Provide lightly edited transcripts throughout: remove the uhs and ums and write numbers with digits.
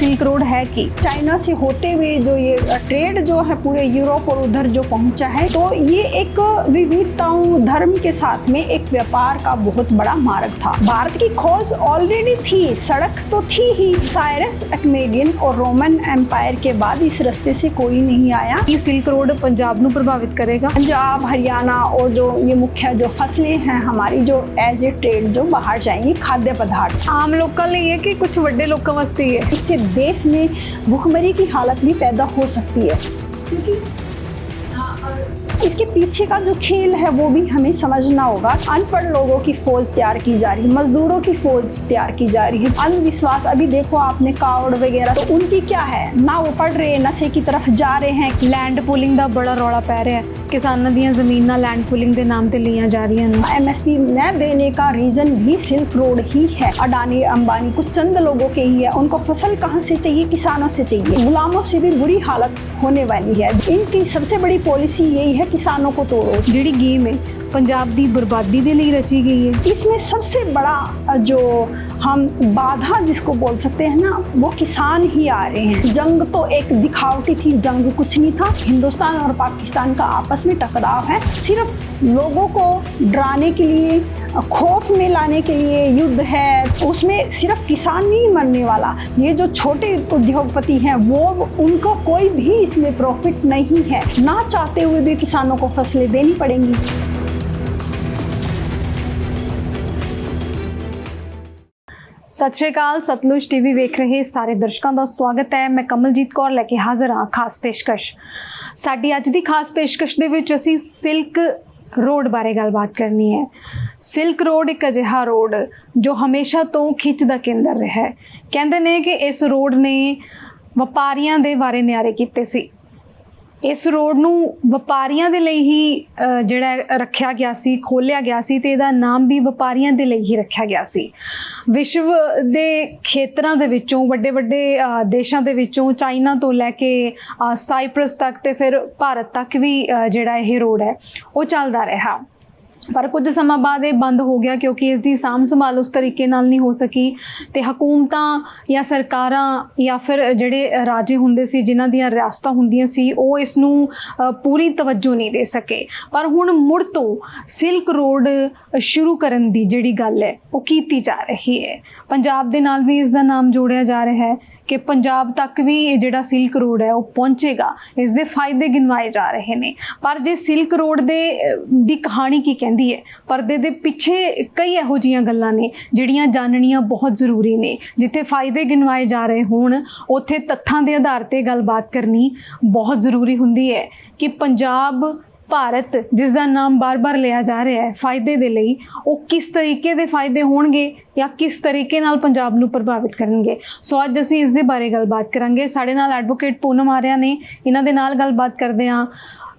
Silk road है कि China से होते हुए जो ये ट्रेड जो है पूरे यूरोप और उधर जो पहुंचा है, तो ये एक विविधताओं धर्म के साथ में एक व्यापार का बहुत बड़ा मार्ग था। भारत की खोज ऑलरेडी थी, सड़क तो थी ही। साइरस अकमेडियन और रोमन एम्पायर के बाद इस रास्ते से कोई नहीं आया। ये सिल्क रोड पंजाब ਨੂੰ प्रभावित करेगा। पंजाब, हरियाणा और जो ये मुख्य जो फसलें हैं हमारी, जो एज ए ट्रेड जो बाहर जाएंगी, खाद्य पदार्थ आम लोगों लिए है कि कुछ बड़े लोगों वास्ते है। इससे देश में भुखमरी की हालत भी पैदा हो सकती है, क्योंकि इसके पीछे का जो खेल है वो भी हमें समझना होगा। अनपढ़ लोगों की फौज तैयार की जा रही है, मजदूरों की फौज तैयार की जा रही है। अंधविश्वास अभी देखो आपने कावड़ वगैरह, तो उनकी क्या है ना, वो पढ़ रहे नशे की तरफ जा रहे हैं। लैंड पूलिंग का बड़ा रौला पै रहा है, किसानों दी ज़मीनां लैंड पूलिंग के नाम ते लिया जा रही हैं। MSP न देने का रीजन भी सिल्क रोड ही है। अडानी अंबानी कुछ चंद लोगों के ही है, उनको फसल कहाँ से चाहिए, किसानों से चाहिए। गुलामों से भी बुरी हालत होने वाली है। इनकी सबसे बड़ी पॉलिसी यही है, किसानों को तोड़ो। जिहड़ी गेम है पंजाब दी बर्बादी के लिए रची गई है। इसमें सबसे बड़ा जो हम बाधा जिसको बोल सकते हैं ना, वो किसान ही आ रहे हैं। जंग तो एक दिखावटी थी, जंग कुछ नहीं था। हिंदुस्तान और पाकिस्तान का आपस में टकराव है, सिर्फ लोगों को डराने के लिए, खौफ में लाने के लिए युद्ध है। उसमें सिर्फ किसान नहीं मरने वाला, ये जो छोटे उद्योगपति हैं वो, उनको कोई भी इसमें प्रॉफिट नहीं है। ना चाहते हुए भी किसानों को फसलें देनी पड़ेंगी। सत श्री अकाल, सतलुज टीवी वेख रहे सारे दर्शकों का स्वागत है। मैं कमलजीत कौर लेके हाजिर हाँ खास पेशकश। साडी अज दी खास पेशकश दे विच असीं सिल्क रोड बारे गलबात करनी है। सिल्क रोड एक अजिहा रोड जो हमेशा तो खिच दा केंद्र रहा है। कहंदे ने कि इस रोड ने वपारियां दे बारे न्यारे कीते सी। इस रोड नूं वपारियां दे लई ही जिहड़ा रखिया गया सी, खोलिया गया सी, ते इहदा नाम भी वपारियां दे लई ही रखिया गया सी। विश्व दे खेतरां दे विचों, वड्डे वड्डे देशां दे विचों, चाइना तो लैके साइप्रस तक ते फिर भारत तक भी जिहड़ा यह रोड है वो चलदा रहा। पर कुछ समय बाद ये बंद हो गया क्योंकि इसकी साम संभाल उस तरीके नाल नहीं हो सकी, ते हुकूमतां या सरकारां या फिर जिहड़े राजे हुंदे सी, जिन्हां दीयां रियासतां हुंदियां सी, वो इसनूं पूरी तवज्जो नहीं दे सके। पर हुण मुड़ तो सिल्क रोड शुरू करन दी जिहड़ी गल है वो कीती जा रही है। पंजाब दे नाल भी इसका नाम जोड़िया जा रहा है कि पंजाब तक भी जिहड़ा सिल्क रोड है वो पहुँचेगा। इसके फायदे गिनवाए जा रहे हैं। पर जे सिल्क रोड दी कहानी की कहती है, परदे दे पिछे कई इहो जिहियां गल्लां ने जिहड़ियां जाननियां बहुत जरूरी ने। जिथे फायदे गिनवाए जा रहे होण उत्थे तत्थां दे आधार ते गलबात करनी बहुत जरूरी हुंदी है कि पंजाब, भारत जिसका नाम बार बार लिया जा रहा है फायदे दे लई, वो किस तरीके दे फायदे होणगे या किस तरीके नाल पंजाब नूं प्रभावित करनगे। सो अज असीं इस दे बारे गलबात करांगे। साडे नाल एडवोकेट पूनम आर्या ने, इन्हां दे नाल गलबात करदे हां।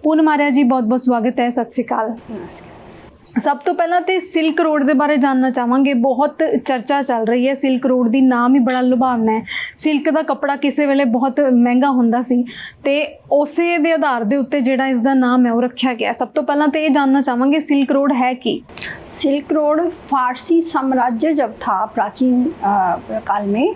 पूनम आर्या जी, बहुत बहुत स्वागत है। सत श्री अकाल। सब तो पहला तो सिल्क रोड के बारे जानना चाहांगे। बहुत चर्चा चल रही है सिल्क रोड की, नाम ही बड़ा लुभावना है। सिल्क का कपड़ा किसी वेले बहुत महंगा हुंदा सी ते उसे दे आधार दे उत्ते जिहड़ा इसका नाम है वो रखा गया। सब तो पहला तो ये जानना चाहांगे सिल्क रोड है कि? सिल्क रोड फारसी साम्राज्य जब था प्राचीन काल में,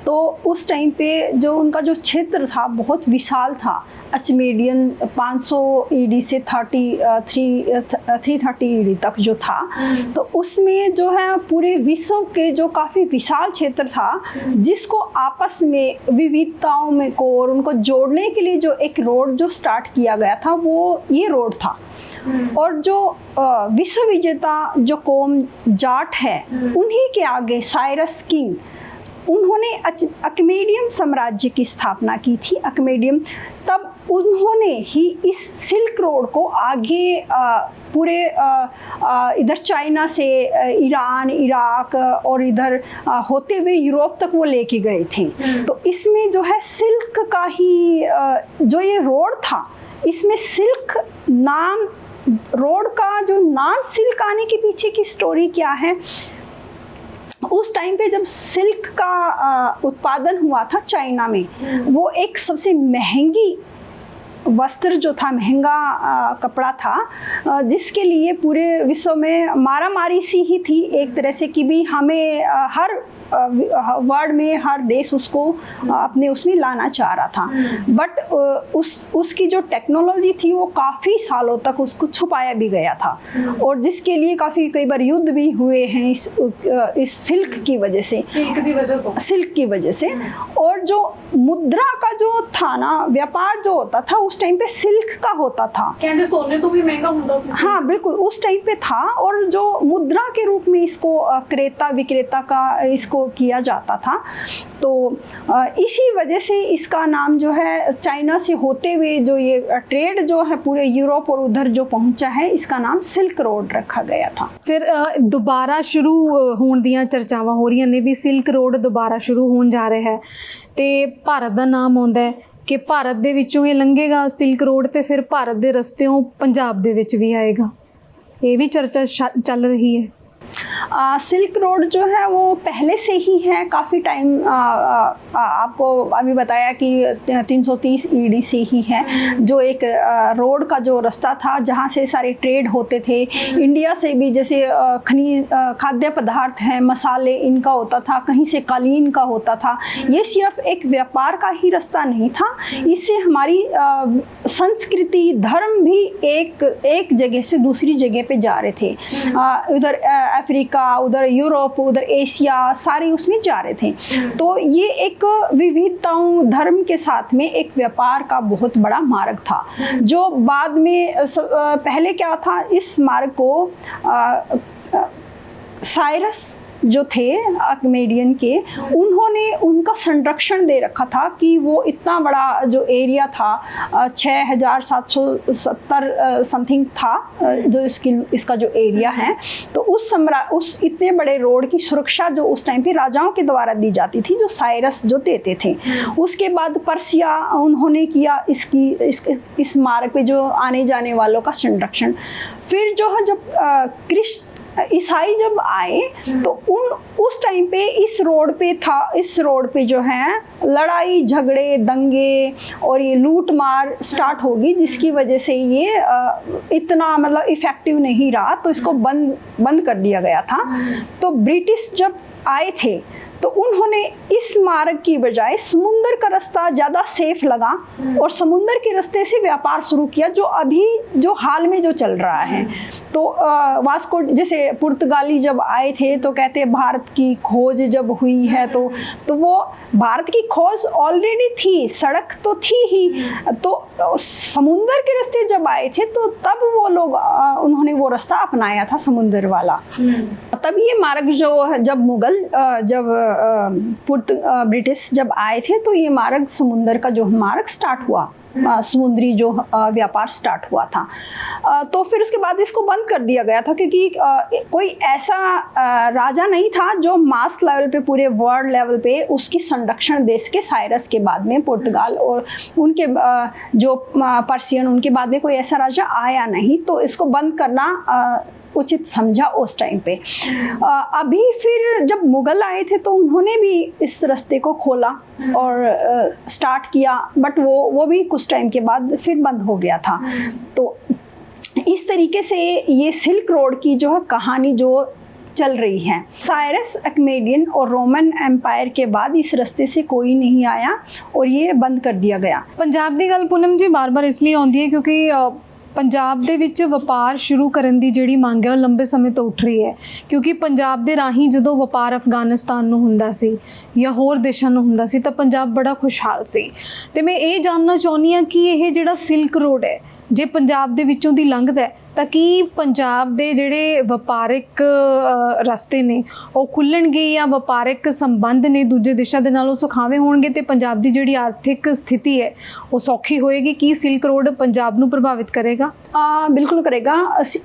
तो उस टाइम पे जो उनका जो क्षेत्र था बहुत विशाल था। अचमेडियन 500 ईडी से 330 ईडी तक जो था, तो उसमें जो है पूरे विश्व के जो काफ़ी विशाल क्षेत्र था, जिसको आपस में विविधताओं में को और उनको जोड़ने के लिए जो एक रोड जो स्टार्ट किया गया था वो ये रोड था। और जो विश्व विजेता जो कौम जाट है, उन्हीं के आगे साइरस किंग, उन्होंने अकमेडियन साम्राज्य की स्थापना की थी। अकमेडियन, तब उन्होंने ही इस सिल्क रोड को आगे पूरे इधर चाइना से ईरान, इराक और इधर होते हुए यूरोप तक वो लेके गए थे। तो इसमें जो है सिल्क का ही जो ये रोड था, इसमें सिल्क नाम, रोड का जो नाम सिल्क आने के पीछे की स्टोरी क्या है? उस टाइम पे जब सिल्क का उत्पादन हुआ था चाइना में, वो एक सबसे महंगी वस्त्र जो था, महंगा कपड़ा था, जिसके लिए पूरे विश्व में मारामारी सी ही थी एक तरह से, कि भी हमें हर वर्ल्ड में हर देश उसको अपने उसमें लाना चाह रहा था। बट उसकी जो टेक्नोलॉजी थी वो काफ़ी सालों तक उसको छुपाया भी गया था, और जिसके लिए काफ़ी कई बार युद्ध भी हुए हैं इस सिल्क की वजह से, सिल्क की वजह से। और जो मुद्रा का जो था ना, व्यापार जो होता था उस टाइम पे सिल्क का होता था। कहते सोने तो भी महंगा होता था। हाँ बिल्कुल, उस टाइम पे था। और जो मुद्रा के रूप में इसको क्रेता विक्रेता का इसको किया जाता था। तो इसी वजह से इसका नाम जो है, चाइना से होते हुए जो ये ट्रेड जो है पूरे यूरोप और उधर जो पहुंचा है, इसका नाम सिल्क रोड रखा गया था। फिर दोबारा शुरू होने ਦੀਆਂ ਚਰਚਾਵਾਂ ਹੋ ਰਹੀਆਂ ਨੇ ਵੀ ਸਿਲਕ ਰੋਡ ਦੁਬਾਰਾ ਸ਼ੁਰੂ ਹੋਣ ਜਾ ਰਿਹਾ ਹੈ ਤੇ ਭਾਰਤ ਦਾ ਨਾਮ ਆਉਂਦਾ ਹੈ ਕਿ ਭਾਰਤ ਦੇ ਵਿੱਚੋਂ ਇਹ ਲੰਘੇਗਾ ਸਿਲਕ ਰੋਡ ਤੇ ਫਿਰ ਭਾਰਤ ਦੇ ਰਸਤਿਓਂ ਪੰਜਾਬ ਦੇ ਵਿੱਚ ਵੀ ਆਏਗਾ। ਇਹ ਵੀ ਚਰਚਾ ਚੱਲ ਰਹੀ ਹੈ। सिल्क रोड जो है वो पहले से ही है, काफ़ी टाइम आपको अभी बताया कि 330 ईडी से ही है, जो एक रोड का जो रास्ता था जहाँ से सारे ट्रेड होते थे। इंडिया से भी जैसे खनिज खाद्य पदार्थ हैं, मसाले, इनका होता था, कहीं से कालीन का होता था। ये सिर्फ एक व्यापार का ही रास्ता नहीं था, इससे हमारी संस्कृति धर्म भी एक जगह से दूसरी जगह पे जा रहे थे। उधर अफ्रीका, उधर यूरोप, उधर एशिया, सारे उसमें जा रहे थे। तो ये एक विविधताओं धर्म के साथ में एक व्यापार का बहुत बड़ा मार्ग था, जो बाद में पहले क्या था, इस मार्ग को साइरस जो थे अकमेडियन के, उन्होंने उनका संरक्षण दे रखा था कि वो इतना बड़ा जो एरिया था 6770 समथिंग था जो इसका जो एरिया है। तो उस इतने बड़े रोड की सुरक्षा जो उस टाइम पे राजाओं के द्वारा दी जाती थी, जो साइरस जो देते थे। उसके बाद पर्सिया उन्होंने किया इस मार्ग पे जो आने जाने वालों का संरक्षण। फिर जो है जब ईसाई जब आए तो उस टाइम पे इस रोड पे जो है लड़ाई झगड़े दंगे और ये लूट मार स्टार्ट होगी, जिसकी वजह से ये इतना मतलब इफेक्टिव नहीं रहा, तो इसको बंद कर दिया गया था। तो ब्रिटिश जब आए थे तो उन्होंने इस मार्ग की बजाय समुंदर का रास्ता ज़्यादा सेफ लगा और समुंदर के रास्ते से व्यापार शुरू किया, जो हाल में जो चल रहा है। तो वास्को जैसे पुर्तगाली जब आए थे तो कहते हैं भारत की खोज जब हुई है, तो वो भारत की खोज ऑलरेडी थी, सड़क तो थी ही, तो समुंदर के रास्ते जब आए थे तो तब वो लोग उन्होंने वो रास्ता अपनाया था समुंदर वाला। तब ये मार्ग जो जब मुगल ब्रिटिश जब आए थे तो ये मार्ग समुंदर का जो मार्ग स्टार्ट हुआ, समुद्री जो व्यापार स्टार्ट हुआ था। तो फिर उसके बाद इसको बंद कर दिया गया था, क्योंकि कोई ऐसा राजा नहीं था जो मास लेवल पे पूरे वर्ल्ड लेवल पे उसकी संरक्षण देश के साइरस के बाद में पुर्तगाल और उनके जो पर्सियन, उनके बाद में कोई ऐसा राजा आया नहीं, तो इसको बंद करना उचित समझा उस टाइम पे। अभी फिर जब मुगल आए थे तो उन्होंने भी इस रास्ते को खोला और स्टार्ट किया, बट वो भी कुछ टाइम के बाद फिर बंद हो गया था। तो इस तरीके से ये सिल्क रोड की जो है कहानी जो चल रही है। साइरस अकमेडियन और रोमन एम्पायर के बाद इस रास्ते से कोई नहीं आया और ये बंद कर दिया गया। पंजाब की गल पूनम जी बार बार इसलिए आती है क्योंकि ਪੰਜਾਬ ਦੇ ਵਿੱਚ ਵਪਾਰ ਸ਼ੁਰੂ ਕਰਨ ਦੀ ਜਿਹੜੀ ਮੰਗ ਹੈ ਉਹ ਲੰਬੇ ਸਮੇਂ ਤੋਂ ਉੱਠ ਰਹੀ ਹੈ, ਕਿਉਂਕਿ ਪੰਜਾਬ ਦੇ ਰਾਹੀਂ ਜਦੋਂ ਵਪਾਰ ਅਫਗਾਨਿਸਤਾਨ ਨੂੰ ਹੁੰਦਾ ਸੀ ਜਾਂ ਹੋਰ ਦੇਸ਼ਾਂ ਨੂੰ ਹੁੰਦਾ ਸੀ ਤਾਂ ਪੰਜਾਬ ਬੜਾ ਖੁਸ਼ਹਾਲ ਸੀ। ਤੇ ਮੈਂ ਇਹ ਜਾਣਨਾ ਚਾਹੁੰਦੀ ਹਾਂ ਕਿ ਇਹ ਜਿਹੜਾ ਸਿਲਕ ਰੋਡ ਹੈ ਜੇ ਪੰਜਾਬ ਦੇ ਵਿੱਚੋਂ ਦੀ ਲੰਘਦਾ ਤਾਂ ਕੀ ਪੰਜਾਬ ਦੇ ਜਿਹੜੇ ਵਪਾਰਿਕ ਰਸਤੇ ਨੇ ਉਹ ਖੁੱਲਣਗੇ ਜਾਂ ਵਪਾਰਿਕ ਸੰਬੰਧ ਨੇ ਦੂਜੇ ਦੇਸ਼ਾਂ ਦੇ ਨਾਲ ਉਹ ਸੁਖਾਵੇਂ ਹੋਣਗੇ ਤੇ ਪੰਜਾਬ ਦੀ ਜਿਹੜੀ ਆਰਥਿਕ ਸਥਿਤੀ ਹੈ ਉਹ ਸੌਖੀ ਹੋਏਗੀ? ਕੀ सिल्क रोड पंजाब ਨੂੰ प्रभावित करेगा? बिल्कुल करेगा।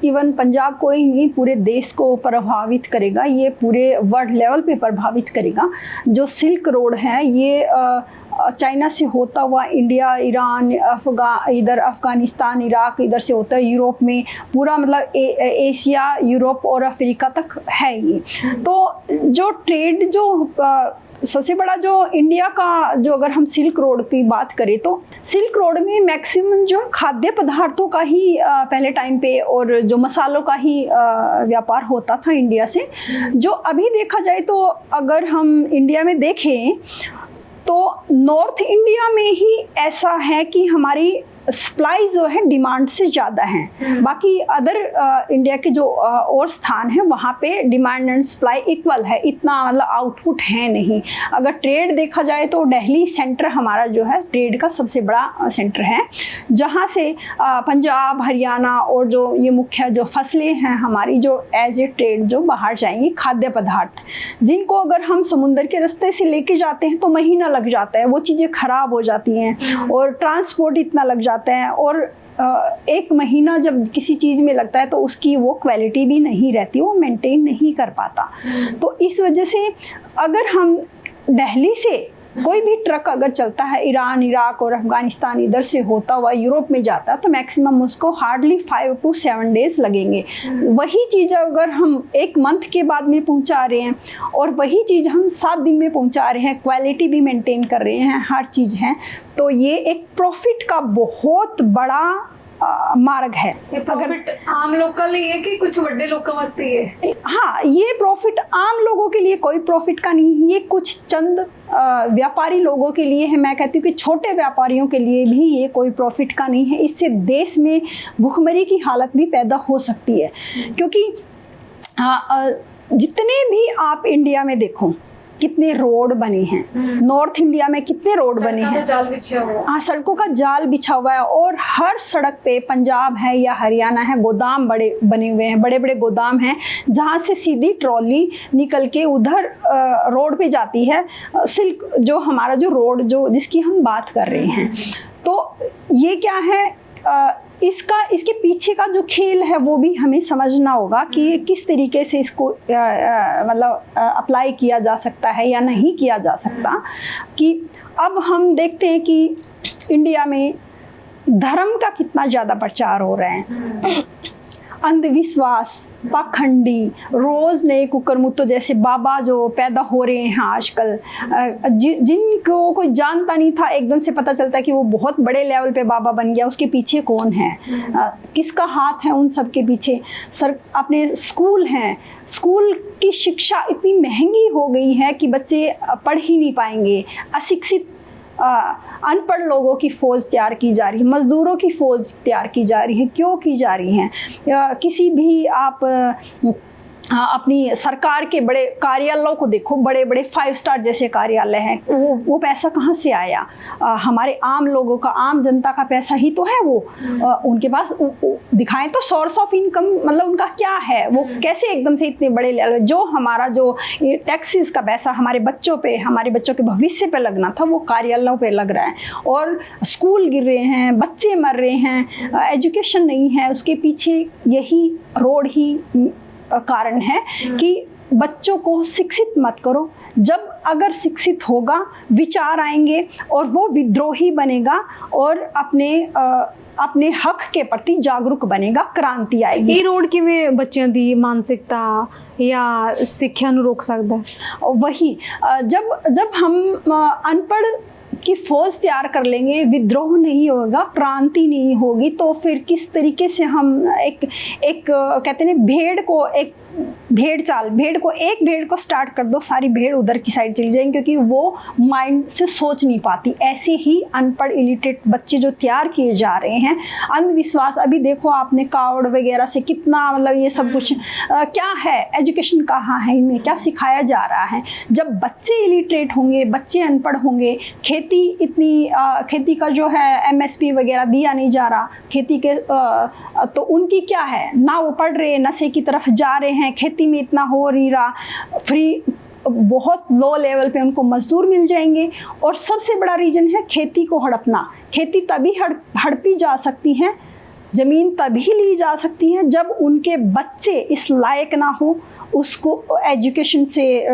इवन पंजाब को ही नहीं, पूरे देश को प्रभावित करेगा, ये पूरे वर्ल्ड लेवल पे प्रभावित करेगा। जो सिल्क रोड है ये चाइना से होता हुआ इंडिया, ईरान, इधर अफ़गानिस्तान, इराक, इधर से होता है यूरोप में, पूरा मतलब एशिया, यूरोप और अफ्रीका तक है ये। तो जो ट्रेड जो सबसे बड़ा जो इंडिया का, जो अगर हम सिल्क रोड की बात करें तो सिल्क रोड में मैक्सिमम जो खाद्य पदार्थों का ही पहले टाइम पे और जो मसालों का ही व्यापार होता था इंडिया से। जो अभी देखा जाए तो अगर हम इंडिया में देखें तो नॉर्थ इंडिया में ही ऐसा है कि हमारी सप्लाई जो है डिमांड से ज़्यादा है। बाकी अदर इंडिया के जो और स्थान हैं वहाँ पे डिमांड एंड सप्लाई इक्वल है, इतना मतलब आउटपुट है नहीं। अगर ट्रेड देखा जाए तो दिल्ली सेंटर हमारा जो है ट्रेड का सबसे बड़ा सेंटर है, जहाँ से पंजाब, हरियाणा और जो ये मुख्य जो फसलें हैं हमारी जो एज ए ट्रेड जो बाहर जाएंगी, खाद्य पदार्थ जिनको अगर हम समुद्र के रास्ते से लेके जाते हैं तो महीना लग जाता है, वो चीज़ें खराब हो जाती हैं और ट्रांसपोर्ट इतना लग जाता है। और एक महीना जब किसी चीज़ में लगता है तो उसकी वो क्वालिटी भी नहीं रहती, वो मेंटेन नहीं कर पाता। तो इस वजह से अगर हम दिल्ली से कोई भी ट्रक अगर चलता है ईरान, इराक और अफगानिस्तान इधर से होता हुआ यूरोप में जाता है तो मैक्सिमम उसको हार्डली 5 to 7 डेज लगेंगे। वही चीज़ अगर हम 1 मंथ के बाद में पहुंचा रहे हैं और वही चीज़ हम 7 दिन में पहुंचा रहे हैं, क्वालिटी भी मेंटेन कर रहे हैं, हर चीज़ है, तो ये एक प्रॉफिट का बहुत बड़ा मार्ग है। प्रॉफिट आम लोग के लिए कि कुछ बड़े लोग का वास्ते है? हाँ, ये प्रॉफिट आम लोगों के लिए कोई प्रॉफिट का नहीं है, ये कुछ चंद व्यापारी लोगों के लिए है। मैं कहती हूँ कि छोटे व्यापारियों के लिए भी ये कोई प्रॉफिट का नहीं है। इससे देश में भुखमरी की हालत भी पैदा हो सकती है, क्योंकि जितने भी आप इंडिया में देखो कितने रोड बने हैं, नॉर्थ इंडिया में कितने रोड बने हैं, हाँ, सड़कों का जाल बिछा हुआ है। और हर सड़क पे पंजाब है या हरियाणा है, गोदाम बड़े बने हुए हैं, बड़े बड़े गोदाम हैं, जहाँ से सीधी ट्रॉली निकल के उधर रोड पे जाती है। सिल्क जो हमारा जो रोड जो जिसकी हम बात कर रहे हैं, तो ये क्या है, इसके पीछे का जो खेल है वो भी हमें समझना होगा कि ये किस तरीके से इसको मतलब अप्लाई किया जा सकता है या नहीं किया जा सकता। कि अब हम देखते हैं कि इंडिया में धर्म का कितना ज़्यादा प्रचार हो रहा है, अंधविश्वास, पाखंडी, रोज़ नए कुकरमुत्तो जैसे बाबा जो पैदा हो रहे हैं आजकल, जिनको कोई जानता नहीं था, एकदम से पता चलता है कि वो बहुत बड़े लेवल पे बाबा बन गया। उसके पीछे कौन है, किसका हाथ है उन सब के पीछे? अपने स्कूल हैं, स्कूल की शिक्षा इतनी महंगी हो गई है कि बच्चे पढ़ ही नहीं पाएंगे। अशिक्षित अनपढ़ लोगों की फ़ौज तैयार की जा रही है, मज़दूरों की फ़ौज तैयार की जा रही है। क्यों की जा रही हैं? किसी भी आप अपनी सरकार के बड़े कार्यालयों को देखो, बड़े बड़े 5 स्टार जैसे कार्यालय हैं, वो पैसा कहाँ से आया? हमारे आम लोगों का, आम जनता का पैसा ही तो है वो। उनके पास दिखाएं तो सोर्स ऑफ इनकम मतलब उनका क्या है, वो कैसे एकदम से इतने बड़े लेवल, जो हमारा जो टैक्सेस का पैसा हमारे बच्चों पे, हमारे बच्चों के भविष्य पे लगना था, वो कार्यालयों पे लग रहा है। और स्कूल गिर रहे हैं, बच्चे मर रहे हैं, एजुकेशन नहीं है। उसके पीछे यही रोड ही कारण है कि बच्चों को शिक्षित मत करो। जब अगर शिक्षित होगा, विचार आएंगे और वो विद्रोही बनेगा और अपने हक के प्रति जागरूक बनेगा, क्रांति आएगी। ये रोड किवें बच्चों की मानसिकता या शिक्षा ਨੂੰ रोक सकता है? वही जब हम अनपढ़ की फौज तैयार कर लेंगे, विद्रोह नहीं होगा, क्रांति नहीं होगी, तो फिर किस तरीके से हम एक कहते हैं भेड़ को, एक भेड़ को स्टार्ट कर दो, सारी भेड़ उधर की साइड चली जाएंगी, क्योंकि वो माइंड से सोच नहीं पाती। ऐसे ही अनपढ़ इलिटरेट बच्चे जो तैयार किए जा रहे हैं, अंधविश्वास, अभी देखो आपने कावड़ वगैरह से कितना मतलब ये सब कुछ क्या है, एजुकेशन कहाँ है, इनमें क्या सिखाया जा रहा है? जब बच्चे इलिटरेट होंगे, बच्चे अनपढ़ होंगे, खेती का जो है MSP वगैरह दिया नहीं जा रहा, खेती के तो उनकी क्या है, ना वो पढ़ रहे, नशे की तरफ जा रहे हैं, खेती में इतना हो नहीं रहा, फ्री बहुत लो लेवल पे उनको मजदूर मिल जाएंगे। और सबसे बड़ा रीजन है खेती को हड़पना। खेती तभी हड़पी जा सकती है, ज़मीन तभी ली जा सकती है जब उनके बच्चे इस लायक ना हो, उसको एजुकेशन से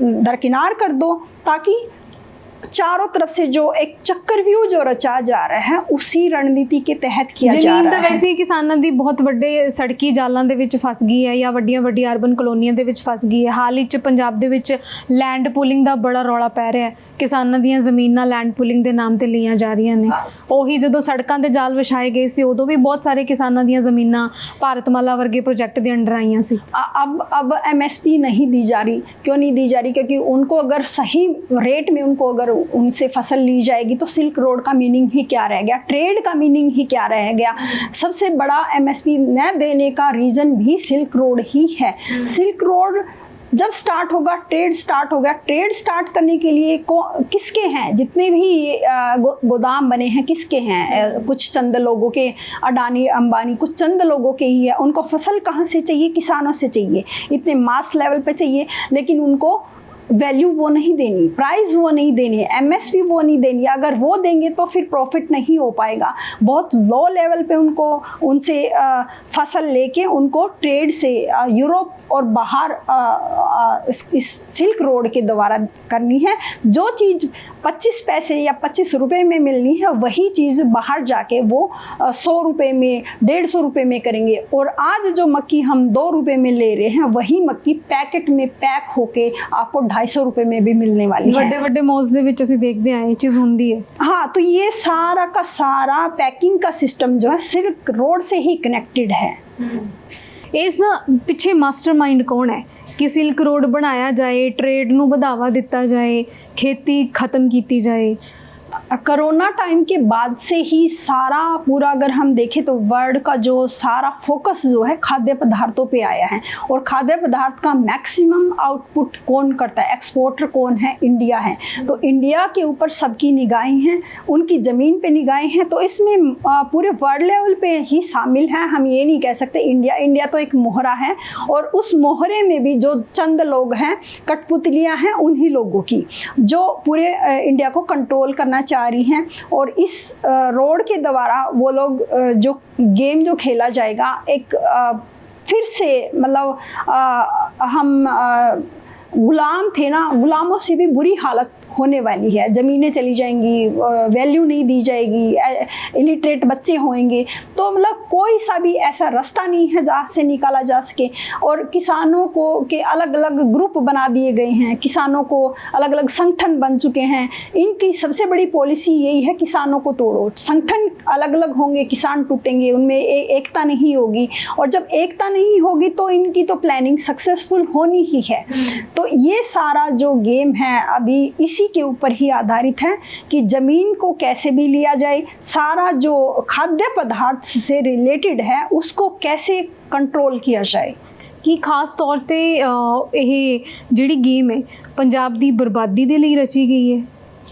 दरकिनार कर दो, ताकि चारों तरफ से जो एक चक्रव्यूह जो रचा जा रहा है उसी रणनीति के तਹਿਤ किया जा ਜ਼ਮੀਨ रहा ਤਾਂ है। ਵੈਸੇ ਹੀ ਕਿਸਾਨਾਂ ਦੀ ਬਹੁਤ ਵੱਡੇ ਸੜਕੀ ਜਾਲਾਂ ਦੇ ਵਿੱਚ ਫਸ ਗਈ ਹੈ ਜਾਂ ਵੱਡੀਆਂ ਅਰਬਨ ਕਲੋਨੀਆਂ ਦੇ ਵਿੱਚ ਫਸ ਗਈ ਹੈ। ਹਾਲ ਹੀ 'ਚ ਪੰਜਾਬ ਦੇ ਵਿੱਚ ਲੈਂਡ ਪੂਲਿੰਗ ਦਾ ਬੜਾ ਰੌਲਾ ਪੈ ਰਿਹਾ ਹੈ। ਕਿਸਾਨਾਂ ਦੀਆਂ ਜ਼ਮੀਨਾਂ ਲੈਂਡ ਪੂਲਿੰਗ ਦੇ ਨਾਮ ਤੇ ਲਈਆਂ ਜਾ ਰਹੀਆਂ ਨੇ। ਉਹੀ ਜਦੋਂ ਸੜਕਾਂ ਤੇ ਜਾਲ ਵਿਛਾਏ ਗਏ ਸੀ ਉਦੋਂ ਵੀ ਬਹੁਤ ਸਾਰੇ ਕਿਸਾਨਾਂ ਦੀਆਂ ਜ਼ਮੀਨਾਂ ਭਾਰਤਮਾਲਾ ਵਰਗੇ प्रोजेक्ट के अंडर आई सी। अब MSP नहीं दी जा रही। क्यों नहीं दी जा रही? क्योंकि उनको अगर सही रेट में उनको अगर उनसे फसल ली जाएगी तो सिल्क रोड का मीनिंग ही क्या रह गया, ट्रेड का मीनिंग ही क्या रह गया। सबसे बड़ा MSP न देने का रीज़न भी सिल्क रोड ही है। सिल्क रोड जब स्टार्ट होगा ट्रेड स्टार्ट होगा। ट्रेड स्टार्ट करने के लिए किसके हैं? जितने भी गोदाम बने हैं किसके हैं? कुछ चंद लोगों के, अडानी अंबानी कुछ चंद लोगों के ही है। उनको फसल कहाँ से चाहिए? किसानों से चाहिए, इतने मास लेवल पे चाहिए। लेकिन उनको वैल्यू वो नहीं देनी, प्राइस वो नहीं देनी, MSP वो नहीं देनी। अगर वो देंगे तो फिर प्रॉफिट नहीं हो पाएगा। बहुत लो लेवल पे उनको उनसे फसल लेके उनको ट्रेड से यूरोप और बाहर इस सिल्क रोड के द्वारा करनी है। जो चीज़ 25 पैसे या 25 रुपए में मिलनी है वही चीज़ बाहर जाके वो 100 रुपये में 150 रुपये में करेंगे। और आज जो मक्की हम 2 रुपये में ले रहे हैं वही मक्की पैकेट में पैक होके आपको 250 रुपये में भी मिलने वाली है। ਵੱਡੇ ਵੱਡੇ ਮੌਲਸ ਦੇ ਵਿੱਚ ਅਸੀਂ ਦੇਖਦੇ ਆਂ ਇਹ ਚੀਜ਼ ਹੁੰਦੀ ਹੈ। हाँ, तो ये सारा का सारा पैकिंग का सिस्टम जो है सिल्क रोड से ही कनेक्टेड है। ਇਸ ਪਿੱਛੇ ਮਾਸਟਰਮਾइंड ਕੌਣ ਹੈ ਕਿ ਸਿਲਕ ਰੋਡ ਬਣਾਇਆ ਜਾਏ, ਟ੍ਰੇਡ ਨੂੰ ਵਧਾਵਾ ਦਿੱਤਾ ਜਾਏ, ਖੇਤੀ ਖਤਮ ਕੀਤੀ ਜਾਏ? कोरोना टाइम के बाद से ही सारा पूरा अगर हम देखें तो वर्ल्ड का जो सारा फोकस जो है खाद्य पदार्थों पे आया है। और खाद्य पदार्थ का मैक्सिमम आउटपुट कौन करता है? एक्सपोर्टर कौन है? इंडिया है। तो इंडिया के ऊपर सबकी निगाहें हैं, उनकी ज़मीन पे निगाहें हैं। तो इसमें पूरे वर्ल्ड लेवल पे ही शामिल है। हम ये नहीं कह सकते इंडिया तो एक मोहरा है और उस मोहरे में भी जो चंद लोग हैं, कठपुतलियाँ हैं उन्हीं लोगों की जो पूरे इंडिया को कंट्रोल करना चाह रही हैं। और इस रोड के द्वारा वो लोग जो गेम जो खेला जाएगा एक फिर से मतलब हम गुलाम थे ना, गुलामों से भी बुरी हालत होने वाली है। ज़मीनें चली जाएंगी, वैल्यू नहीं दी जाएगी, इलिटरेट बच्चे होंगे। तो मतलब कोई सा भी ऐसा रास्ता नहीं है जहाँ से निकाला जा सके। और किसानों को के अलग अलग ग्रुप बना दिए गए हैं, किसानों को अलग अलग संगठन बन चुके हैं। इनकी सबसे बड़ी पॉलिसी यही है किसानों को तोड़ो। संगठन अलग अलग होंगे, किसान टूटेंगे, उनमें एकता नहीं होगी। और जब एकता नहीं होगी तो इनकी तो प्लानिंग सक्सेसफुल होनी ही है। तो ये सारा जो गेम है अभी इसी के ऊपर ही आधारित है कि ज़मीन को कैसे भी लिया जाए, सारा जो खाद्य पदार्थ से रिलेटेड है उसको कैसे कंट्रोल किया जाए। ਕਿ ਖਾਸ ਤੌਰ ਤੇ ਇਹ ਜਿਹੜੀ ਗੇਮ ਹੈ ਪੰਜਾਬ ਦੀ ਬਰਬਾਦੀ ਦੇ ਲਈ ਰਚੀ ਗਈ ਹੈ?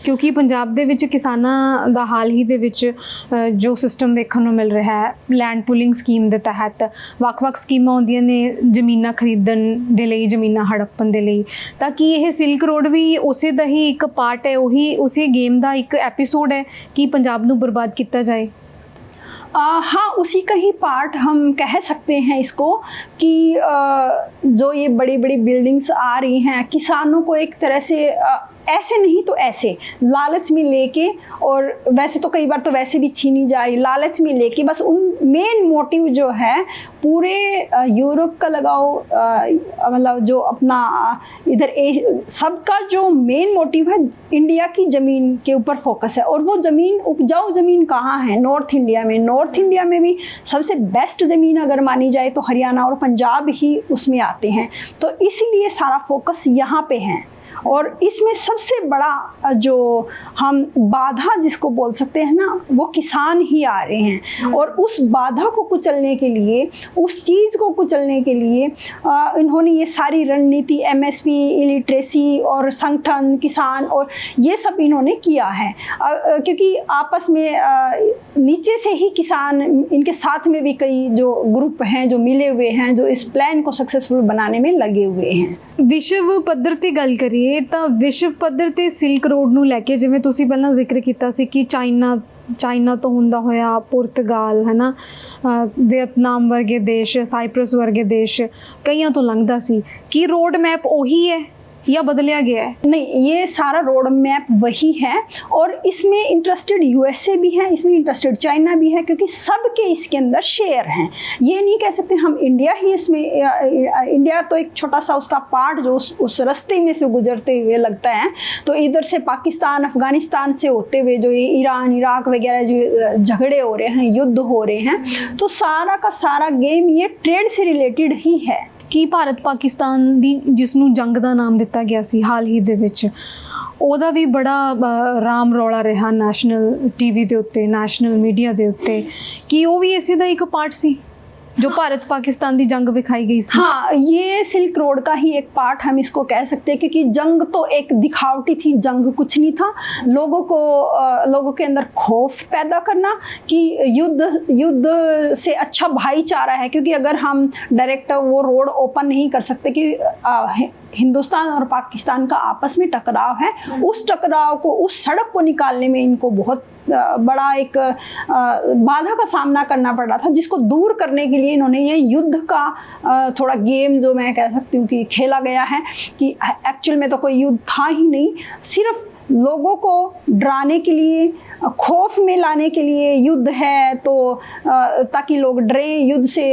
ਕਿਉਂਕਿ ਪੰਜਾਬ ਦੇ ਵਿੱਚ ਕਿਸਾਨਾਂ ਦਾ ਹਾਲ ਹੀ ਦੇ ਵਿੱਚ ਜੋ ਸਿਸਟਮ ਦੇਖਣ ਨੂੰ ਮਿਲ ਰਿਹਾ ਹੈ, ਲੈਂਡ ਪੂਲਿੰਗ ਸਕੀਮ ਦੇ ਤਹਿਤ ਵੱਖ-ਵੱਖ ਸਕੀਮਾਂ ਆਉਂਦੀਆਂ ਨੇ ਜ਼ਮੀਨਾਂ ਖਰੀਦਣ ਦੇ ਲਈ, ਜ਼ਮੀਨਾਂ ਹੜੱਪਣ ਦੇ ਲਈ, ਤਾਂ ਕਿ ਇਹ ਸਿਲਕ ਰੋਡ ਵੀ ਉਸੇ ਦਾ ਹੀ ਇੱਕ ਪਾਰਟ ਹੈ, ਉਹੀ ਉਸੇ ਗੇਮ ਦਾ ਇੱਕ ਐਪੀਸੋਡ ਹੈ ਕਿ ਪੰਜਾਬ ਨੂੰ ਬਰਬਾਦ ਕੀਤਾ ਜਾਏ? हाँ, उसी का ही पार्ट हम कह सकते हैं इसको कि जो ये बड़ी बड़ी बिल्डिंग्स आ रही हैं किसानों को एक तरह से ऐसे नहीं तो ऐसे लालच में लेके, और वैसे तो कई बार तो वैसे भी छीनी जा रही, लालच में लेके बस उन मेन मोटिव जो है पूरे यूरोप का लगाओ, मतलब जो अपना इधर सबका जो मेन मोटिव है इंडिया की ज़मीन के ऊपर फोकस है। और वो ज़मीन उपजाऊ ज़मीन कहाँ है? नॉर्थ इंडिया में। नॉर्थ इंडिया में भी सबसे बेस्ट ज़मीन अगर मानी जाए तो हरियाणा और पंजाब ही उसमें आते हैं। तो इसलिए सारा फोकस यहाँ पे है। और इसमें सबसे बड़ा जो हम बाधा जिसको बोल सकते हैं ना, वो किसान ही आ रहे हैं। और उस बाधा को कुचलने के लिए, उस चीज़ को कुचलने के लिए इन्होंने ये सारी रणनीति MSP, इलिटरेसी और संगठन किसान और ये सब इन्होंने किया है। क्योंकि आपस में नीचे से ही किसान, इनके साथ में भी कई जो ग्रुप हैं जो मिले हुए हैं, जो इस प्लान को सक्सेसफुल बनाने में लगे हुए हैं। ਵਿਸ਼ਵ ਪੱਧਰ ਤੇ ਗੱਲ ਕਰੀਏ ਤਾਂ ਵਿਸ਼ਵ ਪੱਧਰ ਤੇ ਸਿਲਕ ਰੋਡ ਨੂੰ ਲੈ ਕੇ ਜਿਵੇਂ ਤੁਸੀਂ ਪਹਿਲਾਂ ਜ਼ਿਕਰ ਕੀਤਾ ਸੀ ਕਿ ਚਾਈਨਾ ਤੋਂ ਹੁੰਦਾ ਹੋਇਆ ਪੁਰਤਗਾਲ ਹੈ ਨਾ, ਵੀਅਤਨਾਮ ਵਰਗੇ ਦੇਸ਼, ਸਾਈਪਰਸ ਵਰਗੇ ਦੇਸ਼ ਕਈਆਂ ਤੋਂ ਲੰਘਦਾ ਸੀ। ਕੀ ਰੋਡ ਮੈਪ ਉਹੀ ਹੈ या बदलिया गया है? नहीं, ये सारा रोड मैप वही है और इसमें इंटरेस्टेड यूएसए भी है, इसमें इंटरेस्टेड चाइना भी है, क्योंकि सबके इसके अंदर शेयर हैं। ये नहीं कह सकते हम इंडिया ही इसमें, इंडिया तो एक छोटा सा उसका पार्ट जो उस रास्ते में से गुजरते हुए लगता है। तो इधर से पाकिस्तान अफगानिस्तान से होते हुए जो ये ईरान इराक वगैरह जो झगड़े हो रहे हैं, युद्ध हो रहे हैं, तो सारा का सारा गेम ये ट्रेड से रिलेटेड ही है। ਕਿ ਭਾਰਤ ਪਾਕਿਸਤਾਨ ਦੀ ਜਿਸ ਨੂੰ ਜੰਗ ਦਾ ਨਾਮ ਦਿੱਤਾ ਗਿਆ ਸੀ ਹਾਲ ਹੀ ਦੇ ਵਿੱਚ, ਉਹਦਾ ਵੀ ਬੜਾ ਰਾਮ ਰੌਲਾ ਰਿਹਾ ਨੈਸ਼ਨਲ ਟੀਵੀ ਦੇ ਉੱਤੇ, ਨੈਸ਼ਨਲ ਮੀਡੀਆ ਦੇ ਉੱਤੇ, ਕਿ ਉਹ ਵੀ ਇਸੇ ਦਾ ਇੱਕ ਪਾਰਟ ਸੀ जो भारत पाकिस्तान की जंग दिखाई गई सी। हाँ, ये सिल्क रोड का ही एक पार्ट हम इसको कह सकते हैं, क्योंकि जंग तो एक दिखावटी थी, जंग कुछ नहीं था। लोगों के अंदर खौफ पैदा करना कि युद्ध से अच्छा भाईचारा है, क्योंकि अगर हम डायरेक्ट वो रोड ओपन नहीं कर सकते कि हिंदुस्तान और पाकिस्तान का आपस में टकराव है, उस टकराव को, उस सड़क को निकालने में इनको बहुत बड़ा एक बाधा का सामना करना पड़ रहा था, जिसको दूर करने के लिए इन्होंने ये युद्ध का थोड़ा गेम, जो मैं कह सकती हूँ कि खेला गया है, कि एक्चुअल में तो कोई युद्ध था ही नहीं, सिर्फ लोगों को डराने के लिए, खौफ में लाने के लिए युद्ध है, तो ताकि लोग डरे, युद्ध से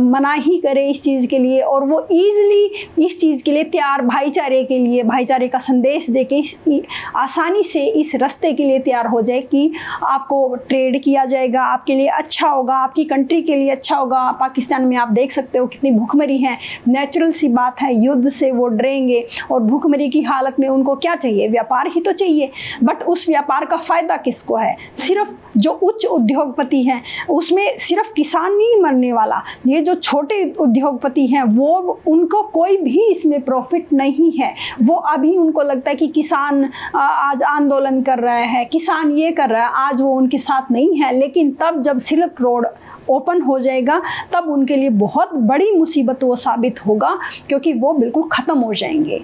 मनाही करें इस चीज़ के लिए, और वो ईज़िली इस चीज़ के लिए तैयार, भाईचारे के लिए, भाईचारे का संदेश देके आसानी से इस रास्ते के लिए तैयार हो जाए कि आपको ट्रेड किया जाएगा, आपके लिए अच्छा होगा, आपकी कंट्री के लिए अच्छा होगा। पाकिस्तान में आप देख सकते हो कितनी भूखमरी है, नेचुरल सी बात है, युद्ध से वो डरेंगे, और भूखमरी की हालत में उनको क्या चाहिए? व्यापार ही तो चाहिए, बट उस व्यापार का फ़ायदा किसको है? सिर्फ जो उच्च उद्योगपति हैं, उसमें सिर्फ किसान नहीं मरने वाला, ये जो छोटे उद्योगपति हैं वो, उनको कोई भी इसमें प्रॉफिट नहीं है। वो अभी उनको लगता है कि किसान आज आंदोलन कर रहा है, किसान ये कर रहा है, आज वो उनके साथ नहीं है, लेकिन तब जब सिल्क रोड ओपन हो जाएगा तब उनके लिए बहुत बड़ी मुसीबत वो साबित होगा, क्योंकि वो बिल्कुल ख़त्म हो जाएंगे।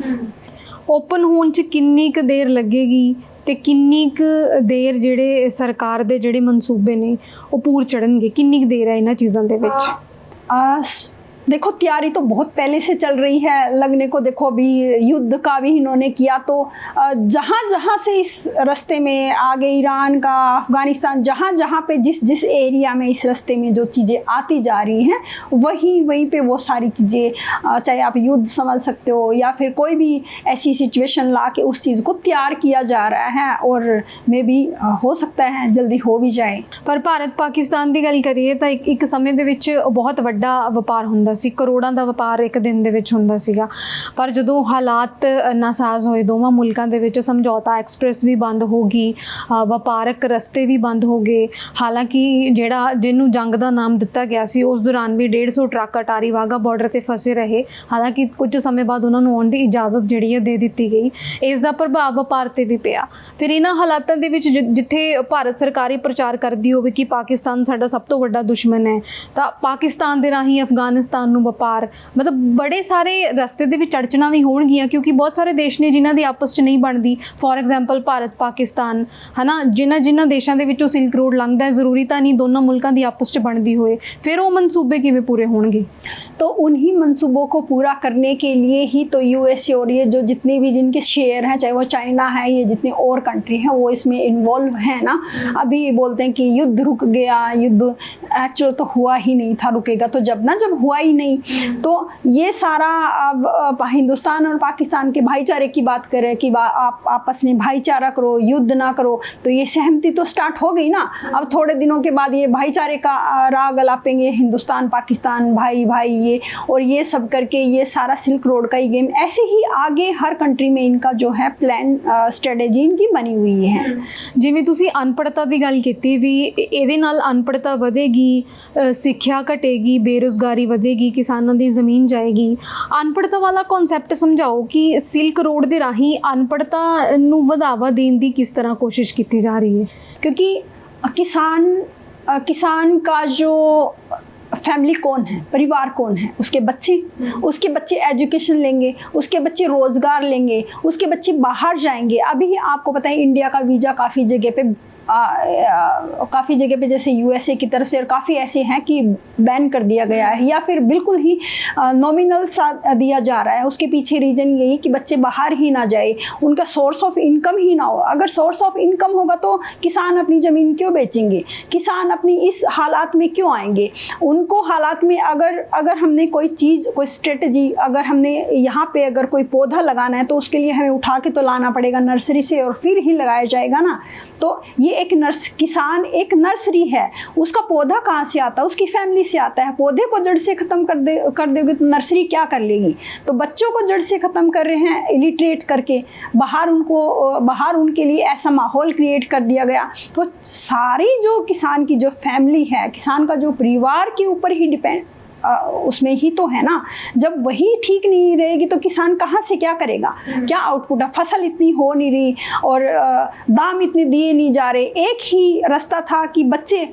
ओपन होने च किन्नी क देर लगेगी ते किन्नी क देर ਜਿਹੜੇ ਸਰਕਾਰ ਦੇ ਜਿਹੜੇ ਮਨਸੂਬੇ ਨੇ ਉਹ ਪੂਰ ਚੜਨਗੇ? किन्नी क देर है इन्हां चीज़ां दे विच? देखो, तैयारी तो बहुत पहले से चल रही है, लगने को देखो अभी युद्ध का भी इन्होंने किया, तो जहाँ जहाँ से इस रास्ते में आगे ईरान का, अफगानिस्तान, जहाँ जहाँ पे जिस एरिया में इस रास्ते में जो चीज़ें आती जा रही हैं, वहीं पे वो सारी चीज़ें, चाहे आप युद्ध समझ सकते हो या फिर कोई भी ऐसी सिचुएशन ला के उस चीज़ को तैयार किया जा रहा है, और मे भी हो सकता है जल्दी हो भी जाए। पर भारत पाकिस्तान की गल करिए तो एक समय ਦੇ ਵਿੱਚ बहुत ਵੱਡਾ ਵਪਾਰ ਹੁੰਦਾ ਸੀ, ਕਰੋੜਾਂ ਦਾ ਵਪਾਰ ਇੱਕ ਦਿਨ ਦੇ ਵਿੱਚ ਹੁੰਦਾ ਸੀਗਾ। ਪਰ ਜਦੋਂ ਹਾਲਾਤ ਨਾਸਾਜ਼ ਹੋਏ ਦੋਵਾਂ ਮੁਲਕਾਂ ਦੇ ਵਿੱਚ, ਸਮਝੌਤਾ ਐਕਸਪ੍ਰੈਸ ਵੀ ਬੰਦ ਹੋ ਗਈ, ਵਪਾਰਕ ਰਸਤੇ ਵੀ ਬੰਦ ਹੋ ਗਏ। ਹਾਲਾਂਕਿ ਜਿਹਨੂੰ ਜੰਗ ਦਾ ਨਾਮ ਦਿੱਤਾ ਗਿਆ ਸੀ, ਉਸ ਦੌਰਾਨ ਵੀ 150 ਟਰੱਕ ਅਟਾਰੀ ਵਾਹਗਾ ਬਾਰਡਰ ਤੇ ਫਸੇ ਰਹੇ। ਹਾਲਾਂਕਿ ਕੁਝ ਸਮੇਂ ਬਾਅਦ ਉਹਨਾਂ ਨੂੰ ਆਉਣ ਦੀ ਇਜਾਜ਼ਤ ਜਿਹੜੀ ਹੈ ਦੇ ਦਿੱਤੀ ਗਈ। ਇਸ ਦਾ ਪ੍ਰਭਾਵ ਵਪਾਰ ਤੇ ਵੀ ਪਿਆ। ਫਿਰ ਇਹਨਾਂ ਹਾਲਾਤਾਂ ਦੇ ਵਿੱਚ ਜਿੱਥੇ ਭਾਰਤ ਸਰਕਾਰ ਪ੍ਰਚਾਰ ਕਰਦੀ ਹੋਵੇ ਕਿ ਪਾਕਿਸਤਾਨ ਸਾਡਾ ਸਭ ਤੋਂ ਵੱਡਾ ਦੁਸ਼ਮਣ ਹੈ, ਤਾਂ ਪਾਕਿਸਤਾਨ ਦੇ ਰਾਹੀਂ ਅਫਗਾਨਿਸਤਾਨ ਨੂੰ ਵਪਾਰ, ਮਤਲਬ ਬੜੇ ਸਾਰੇ ਰਸਤੇ ਦੇ ਵਿੱਚ ਅੜਚਣਾਂ ਵੀ ਹੋਣਗੀਆਂ, ਕਿਉਂਕਿ ਬਹੁਤ ਸਾਰੇ ਦੇਸ਼ ਨੇ ਜਿਨ੍ਹਾਂ ਦੀ ਆਪਸ 'ਚ ਨਹੀਂ ਬਣਦੀ। ਫੋਰ ਐਗਜ਼ਾਮਪਲ ਭਾਰਤ ਪਾਕਿਸਤਾਨ ਹੈ ਨਾ, ਜਿਨ੍ਹਾਂ ਦੇਸ਼ਾਂ ਦੇ ਵਿੱਚੋਂ ਸਿਲਕ ਰੋਡ ਲੰਘਦਾ ਹੈ, ਜ਼ਰੂਰੀ ਤਾਂ ਨਹੀਂ ਦੋਨੋं ਮੁਲਕਾਂ ਦੀ ਆਪਸ 'ਚ ਬਣਦੀ ਹੋਏ। ਫਿਰ ਉਹ ਮਨਸੂਬੇ ਕਿਵੇਂ ਪੂਰੇ ਹੋਣਗੇ? तो उन्हीं मंसूबों को पूरा करने के लिए ही तो यूएसए और ये जो जितने भी जिनके शेयर हैं, चाहे वो चाइना है, ये जितने और कंट्री हैं, वो इसमें इन्वॉल्व है ना। अभी बोलते हैं कि युद्ध रुक गया, युद्ध एक्चुअल तो हुआ ही नहीं था, रुकेगा तो जब हुआ ही नहीं, तो ये सारा अब हिंदुस्तान और पाकिस्तान के भाईचारे की बात करें कि आप आपस में भाईचारा करो, युद्ध ना करो, तो ये सहमति तो स्टार्ट हो गई ना। अब थोड़े दिनों के बाद ये भाईचारे का राग अलापेंगे, हिंदुस्तान पाकिस्तान भाई भाई, ये और ये सब करके ये सारा सिल्क रोड का ही गेम। ऐसे ही आगे हर कंट्री में इनका जो है प्लान, स्ट्रेटेजी इनकी बनी हुई है। ਜਿਵੇਂ ਤੁਸੀਂ ਅਨਪੜ੍ਹਤਾ ਦੀ ਗੱਲ ਕੀਤੀ ਵੀ ਇਹਦੇ ਨਾਲ ਅਨਪੜ੍ਹਤਾ ਵਧੇਗੀ, ਸਿੱਖਿਆ ਘਟੇਗੀ, ਬੇਰੁਜ਼ਗਾਰੀ ਵਧੇਗੀ, ਕਿਸਾਨਾਂ ਦੀ ਜ਼ਮੀਨ ਜਾਏਗੀ। ਅਨਪੜ੍ਹਤਾ ਵਾਲਾ ਕਨਸੈਪਟ ਸਮਝਾਓ ਕਿ ਸਿਲਕ ਰੋਡ ਦੇ ਰਾਹੀਂ ਅਨਪੜ੍ਹਤਾ ਨੂੰ ਵਧਾਵਾ ਦੇਣ ਦੀ किस तरह कोशिश की जा रही है? क्योंकि किसान का जो फैमिली कौन है, परिवार कौन है, उसके बच्चे एजुकेशन लेंगे, उसके बच्चे रोज़गार लेंगे, उसके बच्चे बाहर जाएंगे। अभी आपको पता है इंडिया का वीज़ा काफ़ी जगह पे काफ़ी जगह पे जैसे यूएसए की तरफ से और काफ़ी ऐसे हैं कि बैन कर दिया गया है या फिर बिल्कुल ही नॉमिनल सा दिया जा रहा है। उसके पीछे रीज़न यही कि बच्चे बाहर ही ना जाए, उनका सोर्स ऑफ इनकम ही ना हो। अगर सोर्स ऑफ इनकम होगा तो किसान अपनी ज़मीन क्यों बेचेंगे, किसान अपनी इस हालात में क्यों आएंगे। उनको हालात में अगर हमने कोई चीज़, कोई स्ट्रेटजी, अगर हमने यहाँ पे अगर कोई पौधा लगाना है तो उसके लिए हमें उठा के तो लाना पड़ेगा नर्सरी से और फिर ही लगाया जाएगा ना। तो ये एक किसान एक नर्सरी है, उसका पौधा कहाँ से आता है, उसकी फैमिली से आता है। पौधे को जड़ से ख़त्म कर दोगे तो नर्सरी क्या कर लेगी। तो बच्चों को जड़ से ख़त्म कर रहे हैं इलिटरेट करके, बाहर उनके लिए ऐसा माहौल क्रिएट कर दिया गया। तो सारी जो किसान की जो फैमिली है, किसान का जो परिवार के ऊपर ही डिपेंड उसमें ही तो है ना। जब वही ठीक नहीं रहेगी तो किसान कहाँ से क्या करेगा, क्या आउटपुट है। फसल इतनी हो नहीं रही और दाम इतने दिए नहीं जा रहे। एक ही रास्ता था कि बच्चे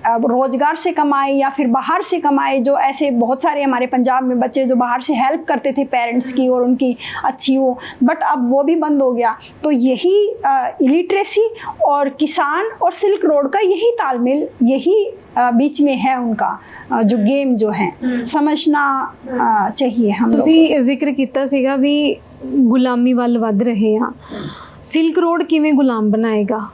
रोजगार से कमाए या फिर बाहर से कमाए। जो ऐसे बहुत सारे हमारे पंजाब में बच्चे जो बाहर से हेल्प करते थे पेरेंट्स की और उनकी अच्छी हो, बट अब वो भी बंद हो गया। तो यही इलिटरेसी और किसान और सिल्क रोड का यही तालमेल, यही बीच में है उनका जो गेम जो है समझना चाहिए हम लोग। ਤੁਸੀਂ ਜ਼ਿਕਰ ਕੀਤਾ ਸੀਗਾ ਵੀ ਗੁਲਾਮੀ ਵੱਲ ਵੱਧ ਰਹੇ ਆ, ਸਿਲਕ ਰੋਡ ਕਿਵੇਂ ਗੁਲਾਮ ਬਣਾਏਗਾ।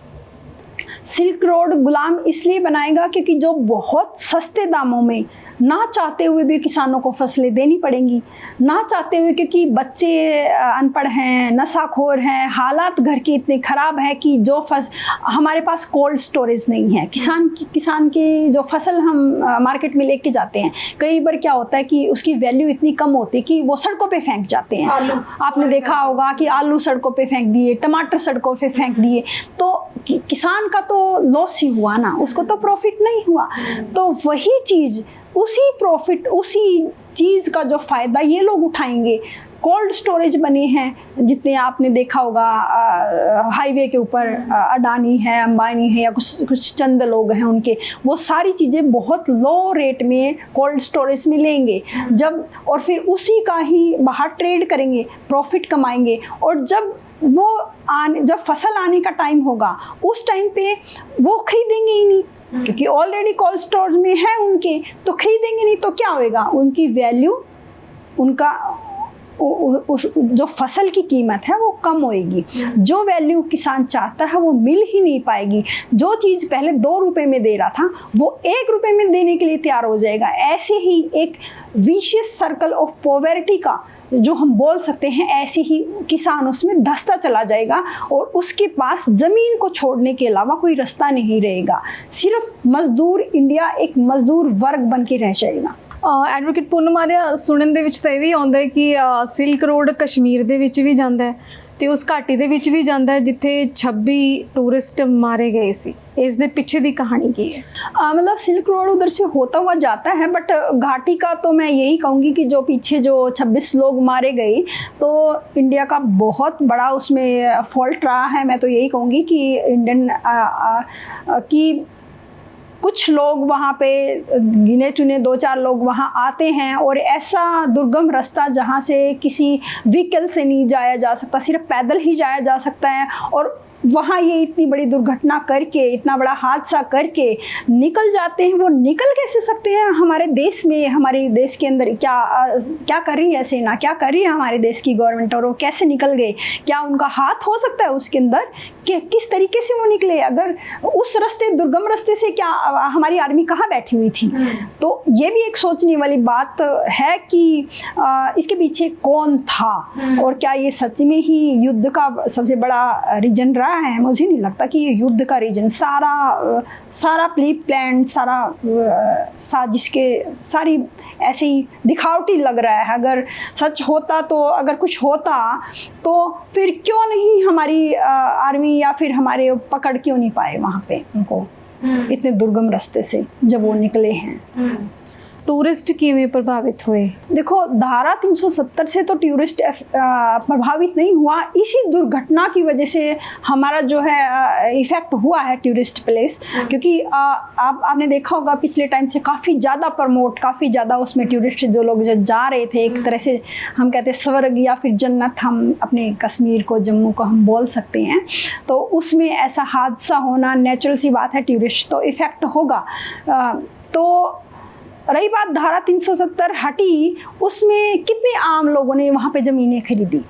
सिल्क रोड गुलाम इसलिए बनाएगा क्योंकि जो बहुत सस्ते दामों में, ना चाहते हुए भी किसानों को फसलें देनी पड़ेंगी, ना चाहते हुए, क्योंकि बच्चे अनपढ़ हैं, नशाखोर हैं, हालात घर के इतने ख़राब है कि जो हमारे पास कोल्ड स्टोरेज नहीं है। किसान की जो फसल हम मार्केट में लेके जाते हैं, कई बार क्या होता है कि उसकी वैल्यू इतनी कम होती है कि वो सड़कों पे फेंक जाते हैं। आपने देखा होगा कि आलू सड़कों पे फेंक दिए, टमाटर सड़कों पे फेंक दिए। तो किसान का तो लॉस ही हुआ ना, उसको तो प्रॉफिट नहीं हुआ। तो वही चीज़, उसी प्रॉफिट, उसी चीज़ का जो फ़ायदा ये लोग उठाएंगे। कोल्ड स्टोरेज बने हैं जितने आपने देखा होगा हाईवे के ऊपर, अडानी है, अंबानी है या कुछ चंद लोग हैं उनके, वो सारी चीज़ें बहुत लो रेट में कोल्ड स्टोरेज में लेंगे जब, और फिर उसी का ही बाहर ट्रेड करेंगे, प्रॉफिट कमाएंगे। और जब फसल आने का टाइम होगा उस टाइम पे वो खरीदेंगे ही नहीं, क्योंकि ऑलरेडी कोल्ड स्टोर में है उनके, तो खरीदेंगे नहीं। तो क्या होएगा, उनकी वैल्यू, उनका उस जो फसल की कीमत है वो कम होएगी। जो वैल्यू किसान चाहता है वो मिल ही नहीं पाएगी। जो चीज़ पहले 2 रुपए में दे रहा था वो 1 रुपए में देने के लिए तैयार हो जाएगा। ऐसे ही एक विशियस सर्कल ऑफ पॉवर्टी का जो हम बोल सकते हैं, ऐसे ही किसान उसमें धंसता चला जाएगा और उसके पास ज़मीन को छोड़ने के अलावा कोई रास्ता नहीं रहेगा। सिर्फ मजदूर, इंडिया एक मजदूर वर्ग बन के रह जाएगा। ਐਡਵੋਕੇਟ ਪੂਨਮ ਆਰਿਆ, ਸੁਣਨ ਦੇ ਵਿੱਚ ਤਾਂ ਇਹ ਵੀ ਆਉਂਦਾ ਹੈ ਕਿ ਸਿਲਕ ਰੋਡ ਕਸ਼ਮੀਰ ਦੇ ਵਿੱਚ ਵੀ ਜਾਂਦਾ ਹੈ ਤੇ ਉਸ ਘਾਟੀ ਦੇ ਵਿੱਚ ਵੀ ਜਾਂਦਾ ਹੈ ਜਿੱਥੇ 26 टूरिस्ट मारे गए सी। इस दे पीछे दी कहानी की है। मतलब सिल्क रोड उधर से होता हुआ जाता है, बट घाटी का तो मैं यही कहूँगी कि जो पीछे जो 26 लोग मारे गए, तो इंडिया का बहुत बड़ा उसमें फॉल्ट रहा है। मैं तो यही कहूँगी कि इंडियन की कुछ लोग वहाँ पे गिने चुने 2-4 लोग वहाँ आते हैं और ऐसा दुर्गम रास्ता जहाँ से किसी व्हीकल से नहीं जाया जा सकता, सिर्फ पैदल ही जाया जा सकता है। और वहाँ ये इतनी बड़ी दुर्घटना करके, इतना बड़ा हादसा करके निकल जाते हैं। वो निकल कैसे सकते हैं हमारे देश में, हमारे देश के अंदर क्या कर रही है सेना, क्या कर रही है हमारे देश की गवर्नमेंट, और वो कैसे निकल गए। क्या उनका हाथ हो सकता है उसके अंदर कि किस तरीके से वो निकले। अगर उस रास्ते, दुर्गम रास्ते से क्या हमारी आर्मी कहाँ बैठी हुई थी। तो ये भी एक सोचने वाली बात है कि इसके पीछे कौन था और क्या ये सच में ही युद्ध का सबसे बड़ा रीजन रहा है। मुझे नहीं लगता कि ये युद्ध का रीजन, सारा प्री प्लान, सारा साजिश के, सारी ऐसे ही दिखावटी लग रहा है। अगर सच होता तो, अगर कुछ होता तो फिर क्यों नहीं हमारी आर्मी या फिर हमारे पकड़ क्यों नहीं पाए वहाँ पे उनको इतने दुर्गम रास्ते से जब वो निकले हैं। टूरिस्ट किवें प्रभावित हुए? देखो, धारा 370 से तो टूरिस्ट प्रभावित नहीं हुआ, इसी दुर्घटना की वजह से हमारा जो है इफेक्ट हुआ है टूरिस्ट प्लेस। क्योंकि आपने देखा होगा पिछले टाइम से काफ़ी ज़्यादा प्रमोट, काफ़ी ज़्यादा उसमें टूरिस्ट जो लोग जो जा रहे थे, एक तरह से हम कहते हैं स्वर्ग या फिर जन्नत, हम अपने कश्मीर को, जम्मू को हम बोल सकते हैं। तो उसमें ऐसा हादसा होना नेचुरल सी बात है, टूरिस्ट तो इफ़ेक्ट होगा। तो रही बात धारा 370 हटी, उसमें कितने आम लोगों ने वहाँ पे ज़मीनें खरीदी,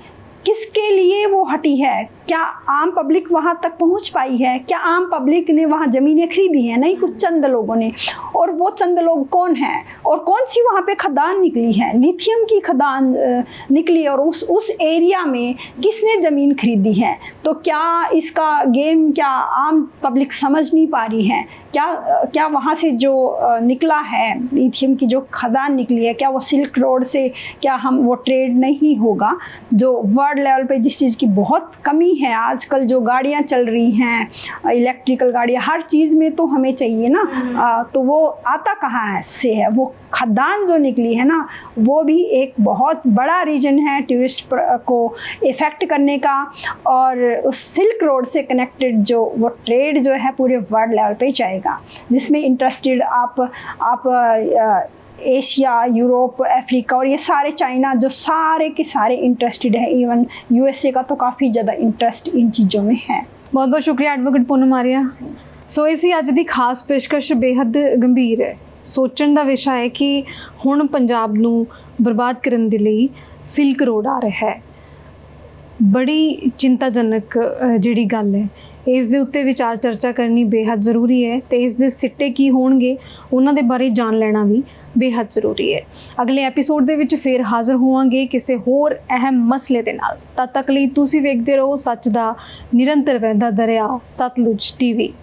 किसके लिए वो हटी है? क्या आम पब्लिक वहाँ तक पहुँच पाई है? क्या आम पब्लिक ने वहाँ ज़मीनें खरीदी हैं? नहीं, कुछ चंद लोगों ने। और वो चंद लोग कौन हैं? और कौन सी वहाँ पे खदान निकली है? लिथियम की खदान निकली, और उस एरिया में किसने ज़मीन खरीदी है? तो क्या इसका गेम क्या आम पब्लिक समझ नहीं पा रही है? क्या वहाँ से जो निकला है, लिथियम की जो खदान निकली है, क्या वो सिल्क रोड से क्या हम वो ट्रेड नहीं होगा? जो वर्ल्ड लेवल पे जिस चीज़ की बहुत कमी है आजकल, जो गाड़ियाँ चल रही हैं, इलेक्ट्रिकल गाड़ियाँ, हर चीज़ में तो हमें चाहिए ना। तो वो आता कहाँ से है? वो खदान जो निकली है ना, वो भी एक बहुत बड़ा रीजन है टूरिस्ट को इफ़ेक्ट करने का। और उस सिल्क रोड से कनेक्टेड जो वो ट्रेड जो है पूरे वर्ल्ड लेवल पे जाएगा, जिसमें इंटरेस्टेड आप एशिया, यूरोप, अफ्रीका और ये सारे, चाइना, जो सारे के सारे इंटरेस्टेड है। इवन यूएसए का तो काफ़ी ज़्यादा इंटरेस्ट इन चीज़ों में है। बहुत बहुत शुक्रिया एडवोकेट पूनम आर्या। सो इसी अज की खास पेशकश बेहद गंभीर है, सोचण का विषय है कि हुण पंजाब नूं बर्बाद करन दे लई सिल्क रोड आ रहा है। बड़ी चिंताजनक जिहड़ी गल है, इस दे उत्ते विचार चर्चा करनी बेहद ज़रूरी है, तो इस दे सिट्टे की होणगे उन्हां दे बारे जान लेना भी बेहद ज़रूरी है। अगले एपीसोड दे विच फिर हाज़र होवांगे किसी होर अहम मसले दे नाल। तद तक लई तुसीं वेखदे रहो सच दा निरंतर वहदा दरिया सतलुज टीवी।